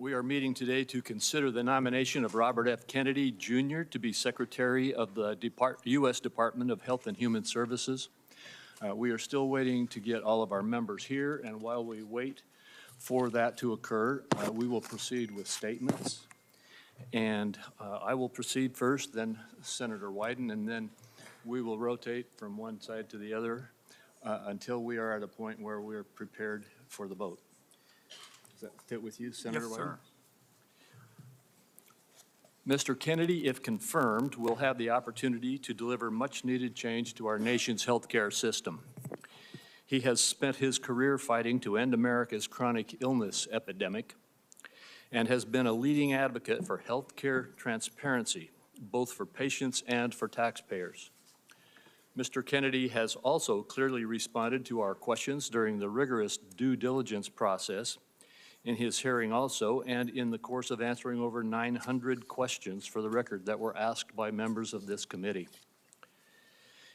We are meeting today to consider the nomination of Robert F. Kennedy, Jr. to be Secretary of the U.S. Department of Health and Human Services. We are still waiting to get all of our members here, and while we wait for that to occur, we will proceed with statements. And I will proceed first, then Senator Wyden, and then we will rotate from one side to the other until we are at a point where we are prepared for the vote. Does that fit with you, Senator Wyden? Yes, sir. Mr. Kennedy, if confirmed, will have the opportunity to deliver much-needed change to our nation's healthcare system. He has spent his career fighting to end America's chronic illness epidemic and has been a leading advocate for healthcare transparency, both for patients and for taxpayers. Mr. Kennedy has also clearly responded to our questions during the rigorous due diligence process in his hearing also, and in the course of answering over 900 questions for the record that were asked by members of this committee.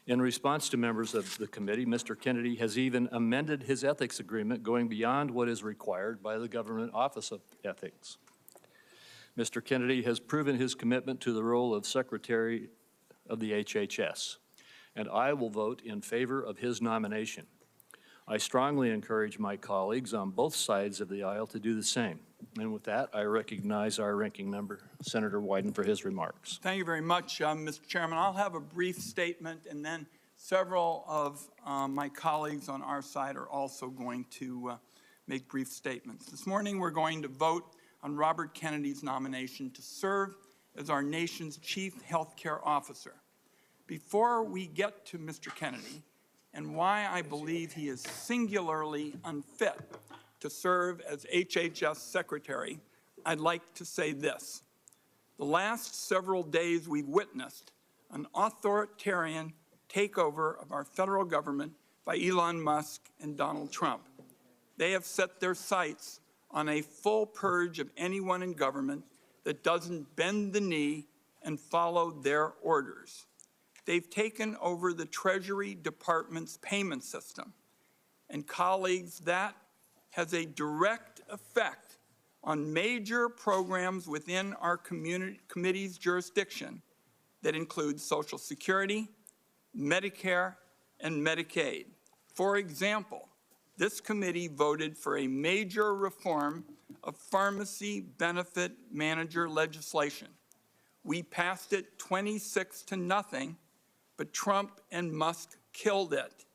In response to members of the committee, Mr. Kennedy has even amended his ethics agreement, going beyond what is required by the Government Office of Ethics. Mr. Kennedy has proven his commitment to the role of Secretary of the HHS, and I will vote in favor of his nomination. I strongly encourage my colleagues on both sides of the aisle to do the same. And with that, I recognize our ranking member, Senator Wyden, for his remarks. Thank you very much, Mr. Chairman. I'll have a brief statement, and then several of my colleagues on our side are also going to make brief statements. This morning, we're going to vote on Robert Kennedy's nomination to serve as our nation's chief healthcare officer. Before we get to Mr. Kennedy, and why I believe he is singularly unfit to serve as HHS Secretary, I'd like to say this. The last several days we've witnessed an authoritarian takeover of our federal government by Elon Musk and Donald Trump. They have set their sights on a full purge of anyone in government that doesn't bend the knee and follow their orders. They've taken over the Treasury Department's payment system. And colleagues, that has a direct effect on major programs within our committee's jurisdiction that include Social Security, Medicare, and Medicaid. For example, this committee voted for a major reform of pharmacy benefit manager legislation. We passed it 26-0, but Trump and Musk killed it.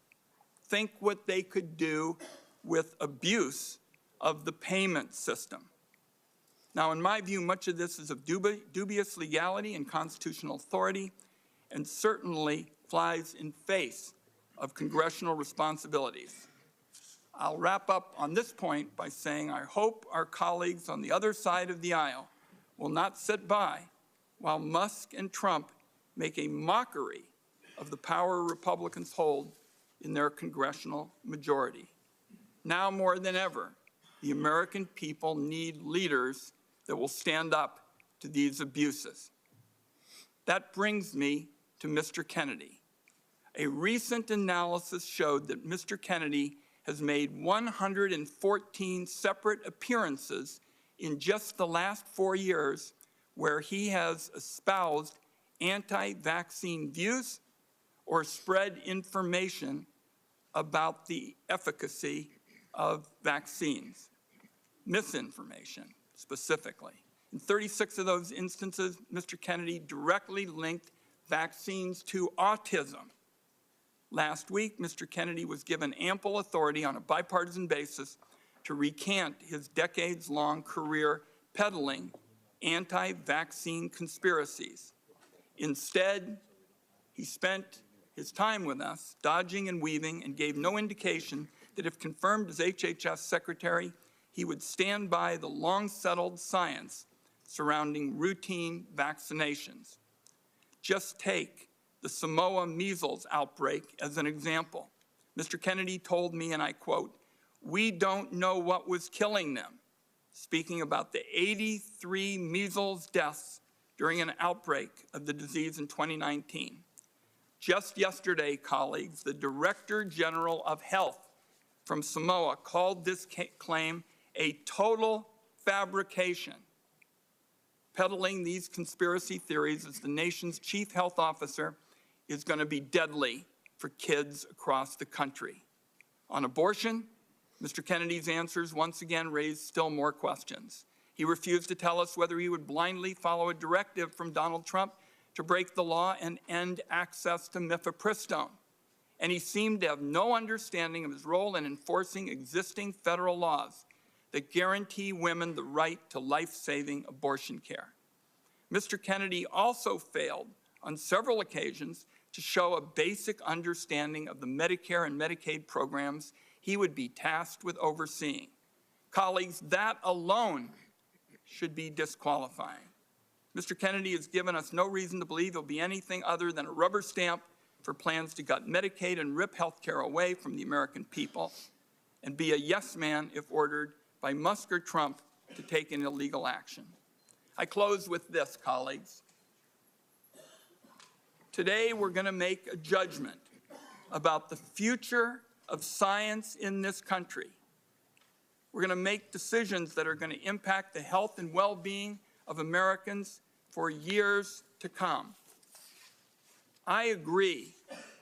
think what they could do with abuse of the payment system. Now, in my view, much of this is of dubious legality and constitutional authority, and certainly flies in face of congressional responsibilities. I'll wrap up on this point by saying I hope our colleagues on the other side of the aisle will not sit by while Musk and Trump make a mockery of the power Republicans hold in their congressional majority. Now more than ever, the American people need leaders that will stand up to these abuses. That brings me to Mr. Kennedy. A recent analysis showed that Mr. Kennedy has made 114 separate appearances in just the last 4 years where he has espoused anti-vaccine views or spread information about the efficacy of vaccines, misinformation specifically. In 36 of those instances, Mr. Kennedy directly linked vaccines to autism. Last week, Mr. Kennedy was given ample authority on a bipartisan basis to recant his decades-long career peddling anti-vaccine conspiracies. Instead, he spent his time with us dodging and weaving and gave no indication that if confirmed as HHS Secretary, he would stand by the long-settled science surrounding routine vaccinations. Just take the Samoa measles outbreak as an example. Mr. Kennedy told me, and I quote, "We don't know what was killing them," speaking about the 83 measles deaths during an outbreak of the disease in 2019. Just yesterday, colleagues, the Director General of Health from Samoa called this claim a total fabrication. Peddling these conspiracy theories as the nation's chief health officer is going to be deadly for kids across the country. On abortion, Mr. Kennedy's answers once again raised still more questions. He refused to tell us whether he would blindly follow a directive from Donald Trump to break the law and end access to mifepristone. And he seemed to have no understanding of his role in enforcing existing federal laws that guarantee women the right to life-saving abortion care. Mr. Kennedy also failed on several occasions to show a basic understanding of the Medicare and Medicaid programs he would be tasked with overseeing. Colleagues, that alone should be disqualifying. Mr. Kennedy has given us no reason to believe he'll be anything other than a rubber stamp for plans to gut Medicaid and rip health care away from the American people, and be a yes man if ordered by Musk or Trump to take an illegal action. I close with this, colleagues. Today, we're going to make a judgment about the future of science in this country. We're going to make decisions that are going to impact the health and well-being of Americans for years to come. I agree,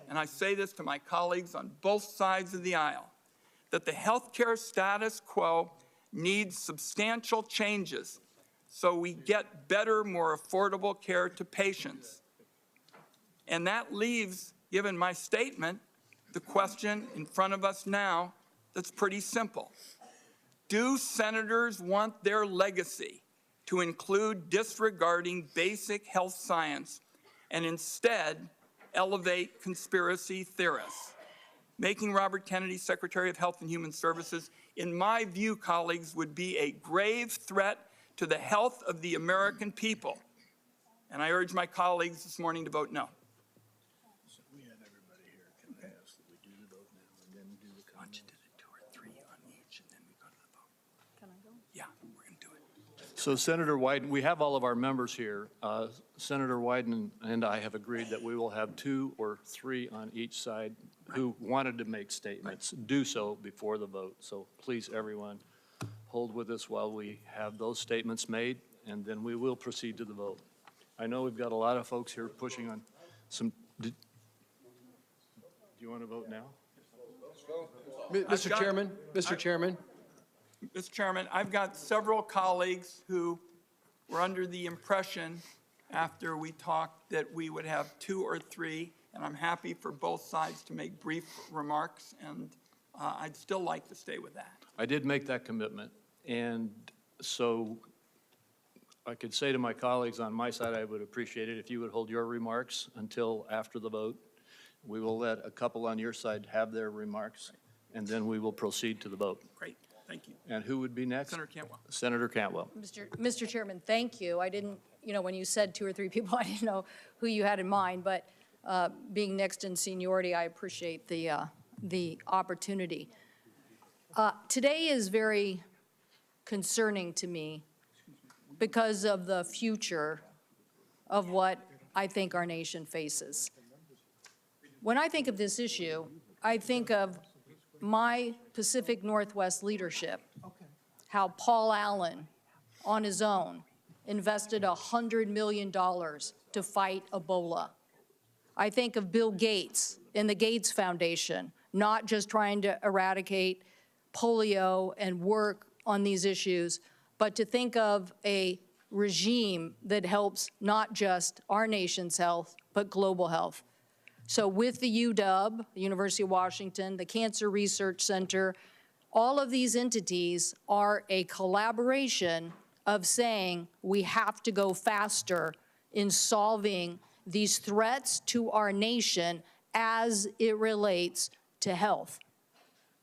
and I say this to my colleagues on both sides of the aisle, that the healthcare status quo needs substantial changes so we get better, more affordable care to patients. And that leaves, given my statement, the question in front of us now that's pretty simple. Do senators want their legacy to include disregarding basic health science and instead elevate conspiracy theorists? Making Robert Kennedy Secretary of Health and Human Services, in my view, colleagues, would be a grave threat to the health of the American people. And I urge my colleagues this morning to vote no. So we had everybody here. Can I ask that we do the vote now and then do the comment? Why don't you do it 2 or 3 on each and then we go to the vote? Can I go? Yeah, we're going to do it. So Senator Wyden, we have all of our members here. Senator Wyden and I have agreed that we will have 2 or 3 on each side who wanted to make statements do so before the vote. So please, everyone, hold with us while we have those statements made, and then we will proceed to the vote. I know we've got a lot of folks here pushing on some. Do you want to vote now? Mr. Chairman, Mr. Chairman, I've got several colleagues who were under the impression after we talked that we would have 2 or 3, and I'm happy for both sides to make brief remarks, and I'd still like to stay with that. I did make that commitment, and so I could say to my colleagues on my side, I would appreciate it if you would hold your remarks until after the vote. We will let a couple on your side have their remarks, and then we will proceed to the vote. Great, thank you. And who would be next? Senator Cantwell. Senator Cantwell. Mr. Chairman, thank you. I didn't, when you said 2 or 3 people, I didn't know who you had in mind, but being next in seniority, I appreciate the opportunity. Today is very concerning to me because of the future of what I think our nation faces. When I think of this issue, I think of my Pacific Northwest leadership, how Paul Allen, on his own, invested $100 million to fight Ebola. I think of Bill Gates and the Gates Foundation, not just trying to eradicate polio and work on these issues, but to think of a regime that helps not just our nation's health, but global health. So with the UW, the University of Washington, the Cancer Research Center, all of these entities are a collaboration of saying we have to go faster in solving these threats to our nation as it relates to health.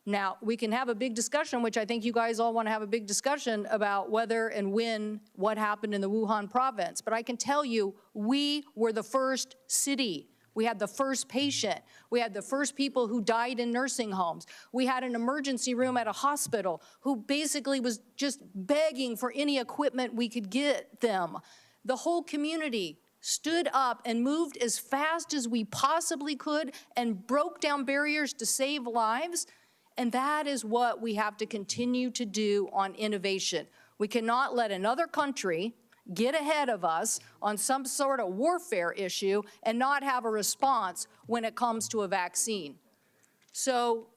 Now, we can have a big discussion, which I think you guys all want to have a big discussion about whether and when what happened in the Wuhan province. But I can tell you, we were the first city. We had the first patient. We had the first people who died in nursing homes. We had an emergency room at a hospital who basically was just begging for any equipment we could get them. The whole community stood up and moved as fast as we possibly could and broke down barriers to save lives. And that is what we have to continue to do on innovation. We cannot let another country get ahead of us on some sort of warfare issue and not have a response when it comes to a vaccine. So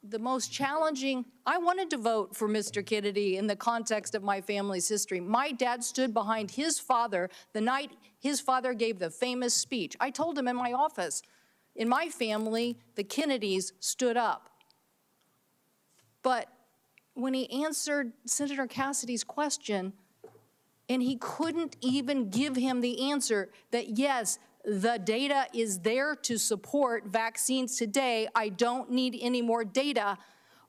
the most challenging, I wanted to vote for Mr. Kennedy in the context of my family's history. My dad stood behind his father the night his father gave the famous speech. I told him in my office, in my family, the Kennedys stood up. But when he answered Senator Cassidy's question, and he couldn't even give him the answer that, yes, the data is there to support vaccines today. I don't need any more data.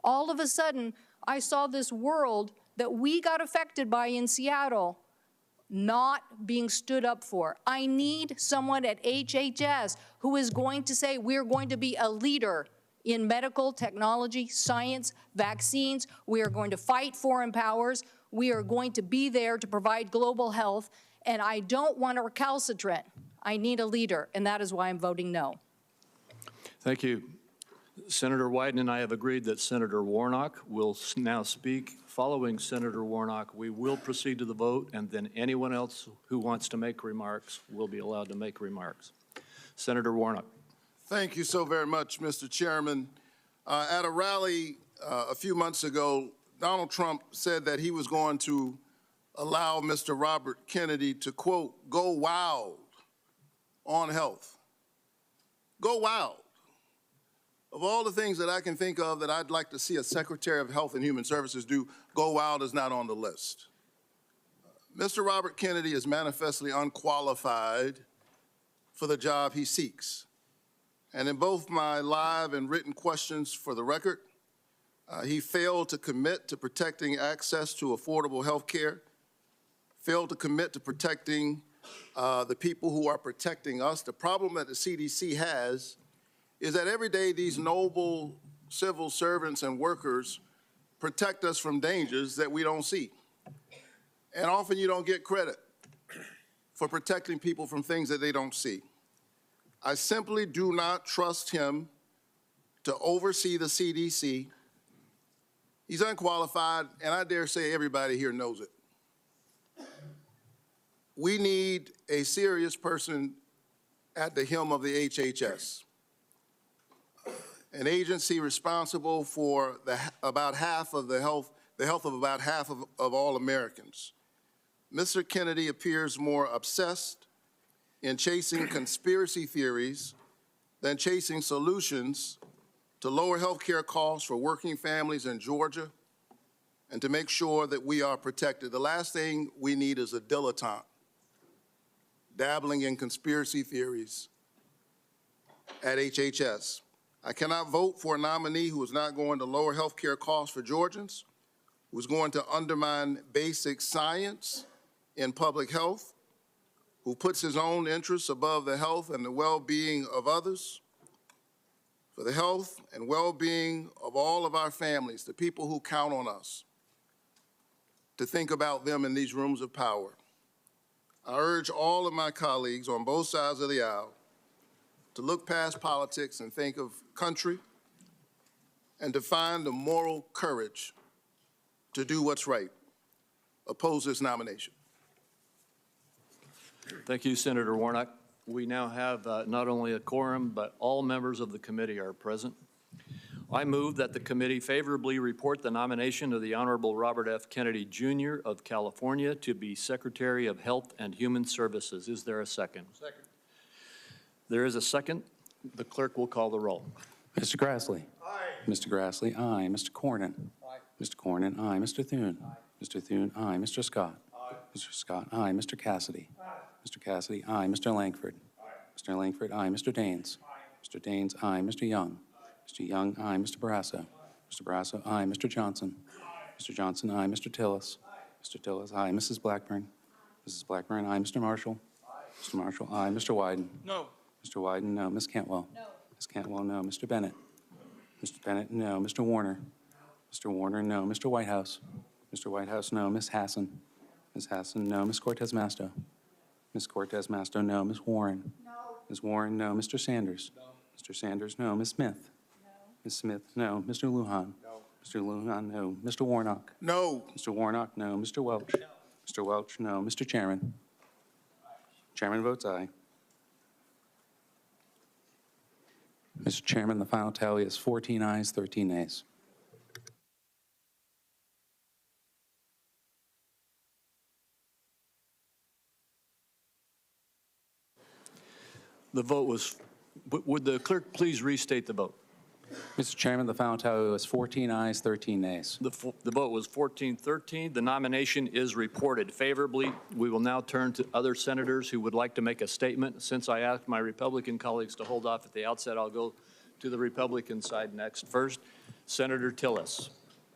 All of a sudden, I saw this world that we got affected by in Seattle not being stood up for. I need someone at HHS who is going to say we're going to be a leader in medical technology, science, vaccines. We are going to fight foreign powers. We are going to be there to provide global health. And I don't want a recalcitrant. I need a leader, and that is why I'm voting no. Thank you. Senator Wyden and I have agreed that Senator Warnock will now speak. Following Senator Warnock, we will proceed to the vote, and then anyone else who wants to make remarks will be allowed to make remarks. Senator Warnock. Thank you so very much, Mr. Chairman. At a rally a few months ago, Donald Trump said that he was going to allow Mr. Robert Kennedy to, quote, go wild on health. Go wild. Of all the things that I can think of that I'd like to see a Secretary of Health and Human Services do, go wild is not on the list. Mr. Robert Kennedy is manifestly unqualified for the job he seeks. And in both my live and written questions for the record, he failed to commit to protecting access to affordable health care, failed to commit to protecting the people who are protecting us. The problem that the CDC has is that every day these noble civil servants and workers protect us from dangers that we don't see. And often you don't get credit for protecting people from things that they don't see. I simply do not trust him to oversee the CDC. He's unqualified, and I dare say everybody here knows it. We need a serious person at the helm of the HHS, an agency responsible for about half of the health of about half of all Americans. Mr. Kennedy appears more obsessed in chasing conspiracy theories than chasing solutions to lower health care costs for working families in Georgia and to make sure that we are protected. The last thing we need is a dilettante dabbling in conspiracy theories at HHS. I cannot vote for a nominee who is not going to lower health care costs for Georgians, who is going to undermine basic science in public health, who puts his own interests above the health and the well-being of others. For the health and well-being of all of our families, the people who count on us, to think about them in these rooms of power. I urge all of my colleagues on both sides of the aisle to look past politics and think of country and to find the moral courage to do what's right. Oppose this nomination. Thank you, Senator Warnock. We now have not only a quorum, but all members of the committee are present. I move that the committee favorably report the nomination of the Honorable Robert F. Kennedy, Jr. of California to be Secretary of Health and Human Services. Is there a second? Second. There is a second. The clerk will call the roll. Mr. Grassley. Aye. Mr. Grassley, aye. Mr. Cornyn. Aye. Mr. Cornyn, aye. Mr. Thune. Aye. Mr. Thune, aye. Mr. Scott. Aye. Mr. Scott, aye. Mr. Cassidy. Aye. Mr. Cassidy, aye. Mr. Langford. Aye. Mr. Langford, aye. Mr. Daines. Aye. Mr. Daines, aye. Mr. Young. Mr. Young, aye. Mr. Barrasso. Mr. Barrasso, aye. Mr. Johnson. Mr. Johnson, aye. Mr. Tillis. Mr. Tillis, aye. Mrs. Blackburn. Mrs. Blackburn, aye. Mr. Marshall. Mr. Marshall, aye. Mr. Wyden. No. Mr. Wyden, no. Ms. Cantwell. No. Ms. Cantwell, no. Mr. Bennett. Mr. Bennett, no. Mr. Warner. Mr. Warner, no. Mr. Whitehouse. Mr. Whitehouse, no. Ms. Hassan. Ms. Hassan, no. Ms. Cortez Masto. Ms. Cortez Masto, no. Ms. Warren. No. Ms. Warren, no. Mr. Sanders. No. Mr. Sanders, no. Ms. Smith. No. Ms. Smith, no. Mr. Lujan. No. Mr. Lujan, no. Mr. Warnock. No. Mr. Warnock, no. Mr. Welch. No. Mr. Welch, no. Mr. Chairman. Chairman votes aye. Mr. Chairman, the final tally is 14 ayes, 13 nays. The vote was, would the clerk please restate the vote? Mr. Chairman, the final tally was 14 ayes, 13 nays. The vote was 14-13. The nomination is reported favorably. We will now turn to other senators who would like to make a statement. Since I asked my Republican colleagues to hold off at the outset, I'll go to the Republican side next. First, Senator Tillis.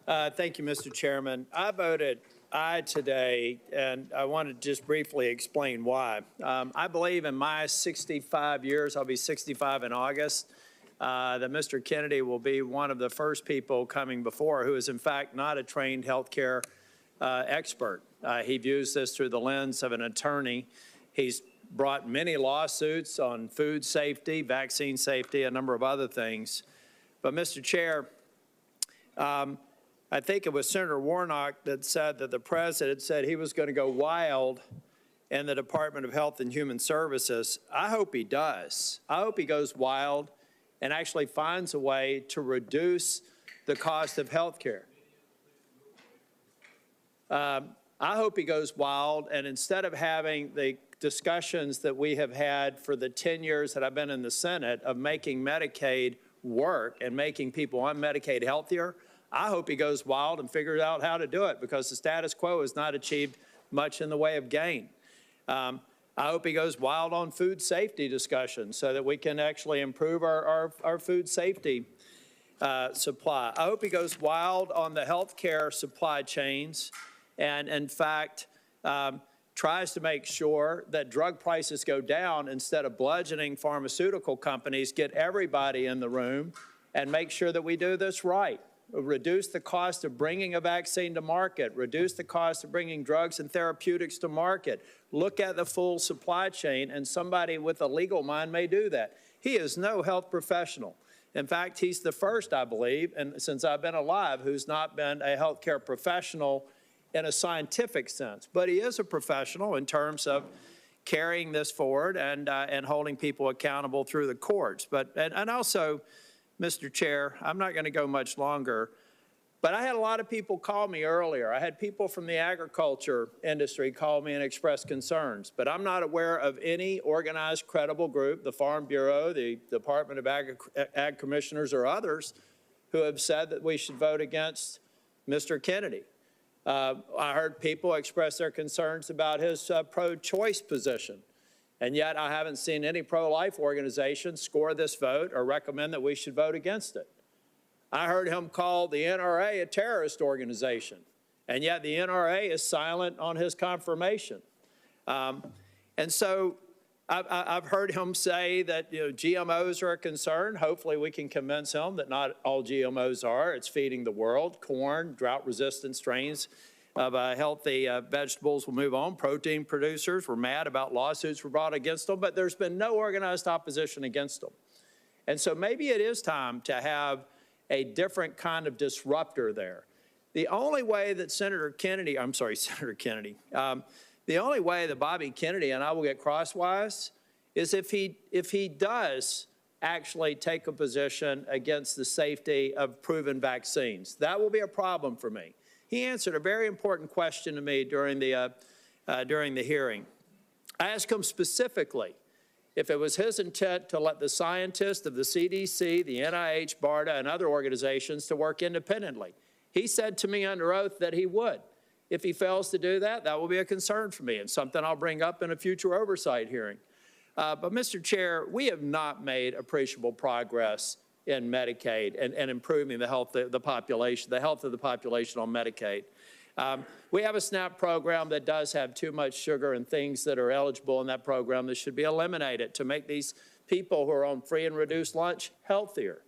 Thank you, Mr. Chairman. I voted aye today, and I want to just briefly explain why. I believe in my 65 years, I'll be 65 in August, that Mr. Kennedy will be one of the first people coming before who is, in fact, not a trained healthcare expert. He views this through the lens of an attorney. He's brought many lawsuits on food safety, vaccine safety, a number of other things. But, Mr. Chair, I think it was Senator Warnock that said that the president said he was going to go wild in the Department of Health and Human Services. I hope he does. I hope he goes wild and actually finds a way to reduce the cost of health care. I hope he goes wild, and instead of having the discussions that we have had for the 10 years that I've been in the Senate of making Medicaid work and making people on Medicaid healthier, I hope he goes wild and figures out how to do it, because the status quo has not achieved much in the way of gain. I hope he goes wild on food safety discussions so that we can actually improve our food safety supply. I hope he goes wild on the healthcare supply chains and, in fact, tries to make sure that drug prices go down instead of bludgeoning pharmaceutical companies, get everybody in the room and make sure that we do this right. Reduce the cost of bringing a vaccine to market, reduce the cost of bringing drugs and therapeutics to market. Look at the full supply chain, and somebody with a legal mind may do that. He is no health professional. In fact, he's the first, I believe, and since I've been alive, who's not been a healthcare professional in a scientific sense. But he is a professional in terms of carrying this forward and holding people accountable through the courts. But and also, Mr. Chair, I'm not going to go much longer. But I had a lot of people call me earlier. I had people from the agriculture industry call me and express concerns, but I'm not aware of any organized, credible group, the Farm Bureau, the Department of Ag Commissioners, or others, who have said that we should vote against Mr. Kennedy. I heard people express their concerns about his pro-choice position, and yet I haven't seen any pro-life organization score this vote or recommend that we should vote against it. I heard him call the NRA a terrorist organization, and yet the NRA is silent on his confirmation. And so I've heard him say that GMOs are a concern. Hopefully we can convince him that not all GMOs are. It's feeding the world. Corn, drought-resistant strains of healthy vegetables will move on. Protein producers were mad about lawsuits were brought against them, but there's been no organized opposition against them. And so maybe it is time to have a different kind of disruptor there. The only way that the only way that Bobby Kennedy and I will get crosswise is if he does actually take a position against the safety of proven vaccines. That will be a problem for me. He answered a very important question to me during the hearing. I asked him specifically if it was his intent to let the scientists of the CDC, the NIH, BARDA, and other organizations to work independently. He said to me under oath that he would. If he fails to do that, that will be a concern for me and something I'll bring up in a future oversight hearing. But Mr. Chair, we have not made appreciable progress in Medicaid and improving the health of the population on Medicaid. We have a SNAP program that does have too much sugar and things that are eligible in that program that should be eliminated to make these people who are on free and reduced lunch healthier.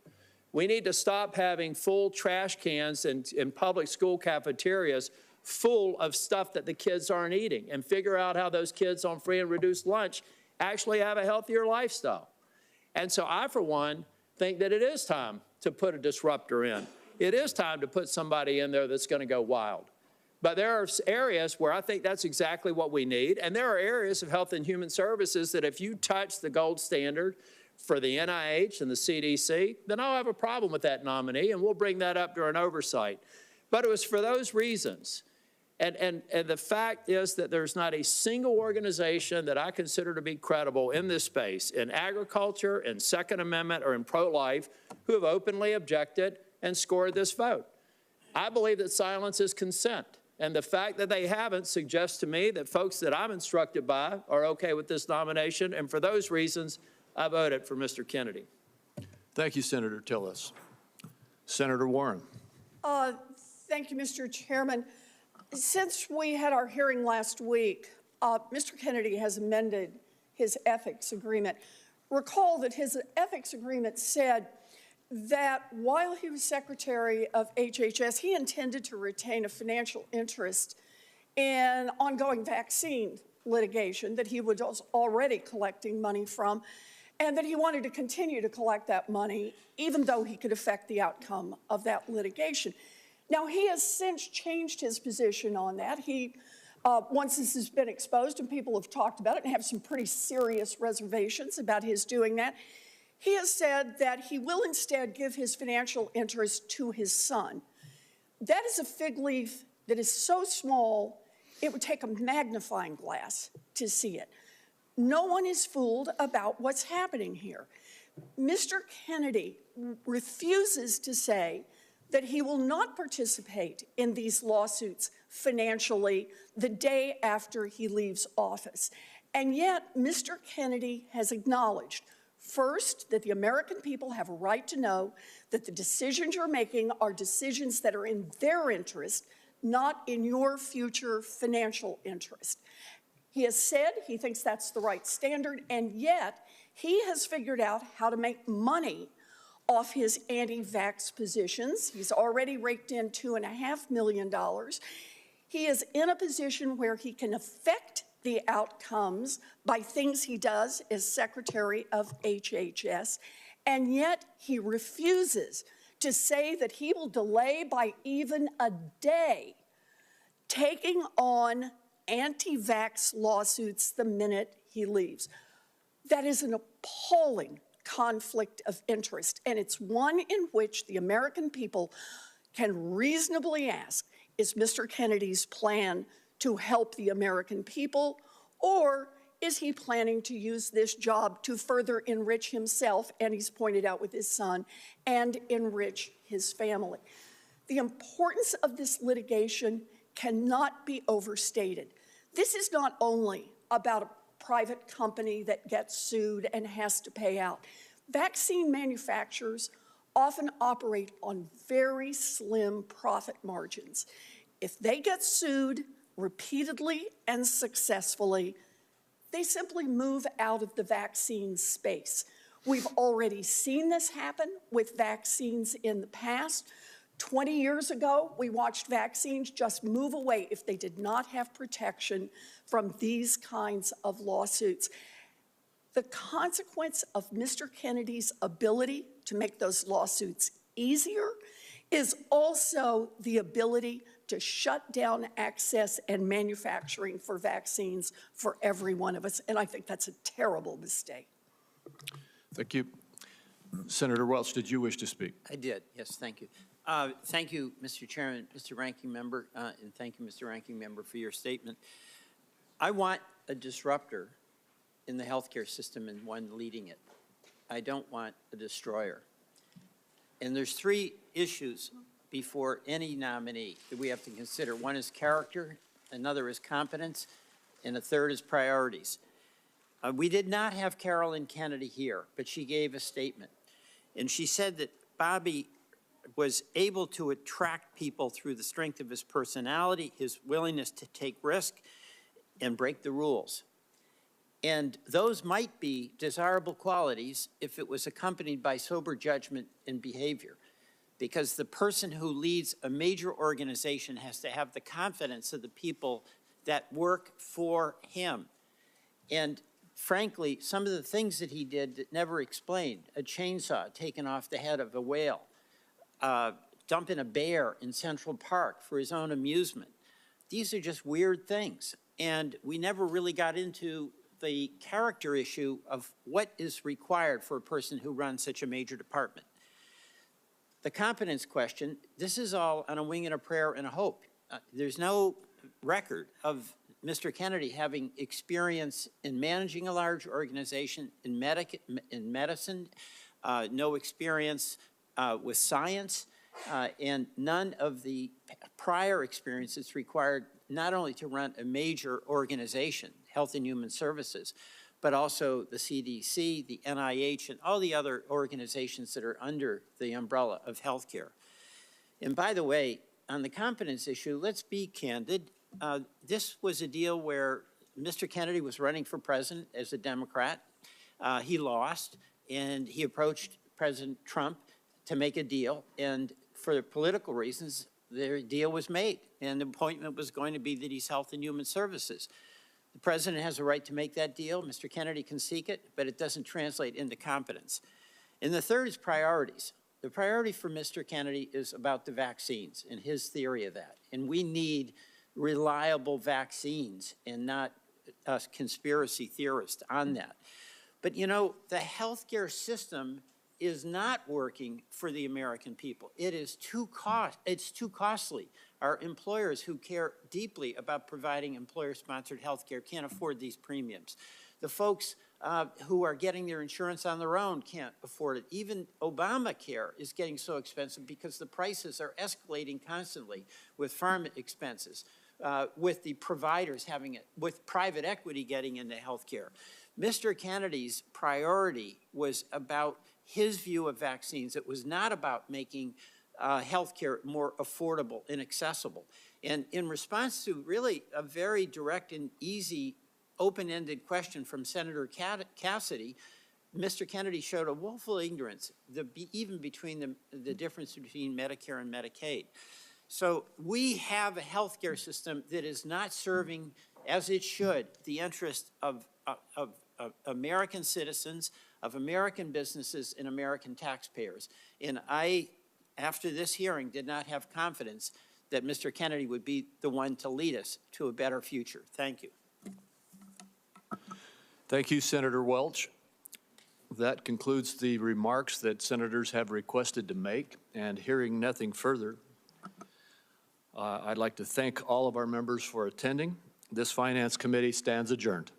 We need to stop having full trash cans in public school cafeterias full of stuff that the kids aren't eating and figure out how those kids on free and reduced lunch actually have a healthier lifestyle. And so I, for one, think that it is time to put a disruptor in. It is time to put somebody in there that's going to go wild. But there are areas where I think that's exactly what we need. And there are areas of Health and Human Services that if you touch the gold standard for the NIH and the CDC, then I'll have a problem with that nominee, and we'll bring that up during oversight. But it was for those reasons. And the fact is that there's not a single organization that I consider to be credible in this space, in agriculture, in Second Amendment, or in pro-life, who have openly objected and scored this vote. I believe that silence is consent. And the fact that they haven't suggests to me that folks that I'm instructed by are okay with this nomination. And for those reasons, I voted for Mr. Kennedy. Thank you, Senator Tillis. Senator Warren. Thank you, Mr. Chairman. Since we had our hearing last week, Mr. Kennedy has amended his ethics agreement. Recall that his ethics agreement said that while he was Secretary of HHS, he intended to retain a financial interest in ongoing vaccine litigation that he was already collecting money from, and that he wanted to continue to collect that money even though he could affect the outcome of that litigation. Now, he has since changed his position on that. Once this has been exposed and people have talked about it and have some pretty serious reservations about his doing that, he has said that he will instead give his financial interest to his son. That is a fig leaf that is so small, it would take a magnifying glass to see it. No one is fooled about what's happening here. Mr. Kennedy refuses to say that he will not participate in these lawsuits financially the day after he leaves office. And yet, Mr. Kennedy has acknowledged, first, that the American people have a right to know that the decisions you're making are decisions that are in their interest, not in your future financial interest. He has said he thinks that's the right standard, and yet he has figured out how to make money off his anti-vax positions. He's already raked in $2.5 million. He is in a position where he can affect the outcomes by things he does as Secretary of HHS, and yet he refuses to say that he will delay by even a day taking on anti-vax lawsuits the minute he leaves. That is an appalling conflict of interest, and it's one in which the American people can reasonably ask, is Mr. Kennedy's plan to help the American people, or is he planning to use this job to further enrich himself, and he's pointed out with his son, and enrich his family? The importance of this litigation cannot be overstated. This is not only about a private company that gets sued and has to pay out. Vaccine manufacturers often operate on very slim profit margins. If they get sued repeatedly and successfully, they simply move out of the vaccine space. We've already seen this happen with vaccines in the past. 20 years ago, we watched vaccines just move away if they did not have protection from these kinds of lawsuits. The consequence of Mr. Kennedy's ability to make those lawsuits easier is also the ability to shut down access and manufacturing for vaccines for every one of us, and I think that's a terrible mistake. Thank you. Senator Welch, did you wish to speak? I did, yes, thank you. Thank you, Mr. Chairman, Mr. Ranking Member, and thank you, Mr. Ranking Member, for your statement. I want a disruptor in the healthcare system and one leading it. I don't want a destroyer. And there's three issues before any nominee that we have to consider. One is character, another is competence, and a third is priorities. We did not have Carolyn Kennedy here, but she gave a statement. And she said that Bobby was able to attract people through the strength of his personality, his willingness to take risk and break the rules. And those might be desirable qualities if it was accompanied by sober judgment and behavior, because the person who leads a major organization has to have the confidence of the people that work for him. And frankly, some of the things that he did that never explained, a chainsaw taken off the head of a whale, dumping a bear in Central Park for his own amusement. These are just weird things. And we never really got into the character issue of what is required for a person who runs such a major department. The competence question, this is all on a wing and a prayer and a hope. There's no record of Mr. Kennedy having experience in managing a large organization in medicine, no experience with science, and none of the prior experiences required not only to run a major organization, Health and Human Services, but also the CDC, the NIH, and all the other organizations that are under the umbrella of healthcare. And by the way, on the competence issue, let's be candid. This was a deal where Mr. Kennedy was running for president as a Democrat. He lost, and he approached President Trump to make a deal, and for political reasons, the deal was made, and the appointment was going to be that he's Health and Human Services. The president has a right to make that deal. Mr. Kennedy can seek it, but it doesn't translate into competence. And the third is priorities. The priority for Mr. Kennedy is about the vaccines and his theory of that. And we need reliable vaccines and not conspiracy theorists on that. But you know, the healthcare system is not working for the American people. It is too costly. Our employers who care deeply about providing employer-sponsored health care can't afford these premiums. The folks who are getting their insurance on their own can't afford it. Even Obamacare is getting so expensive because the prices are escalating constantly with pharma expenses, with the providers having it, with private equity getting into health care. Mr. Kennedy's priority was about his view of vaccines. It was not about making health care more affordable and accessible. And in response to really a very direct and easy open-ended question from Senator Cassidy, Mr. Kennedy showed a woeful ignorance, even between the difference between Medicare and Medicaid. So we have a healthcare system that is not serving, as it should, the interest of American citizens, of American businesses, and American taxpayers. And I, after this hearing, did not have confidence that Mr. Kennedy would be the one to lead us to a better future. Thank you. Thank you, Senator Welch. That concludes the remarks that senators have requested to make, and hearing nothing further, I'd like to thank all of our members for attending. This Finance Committee stands adjourned.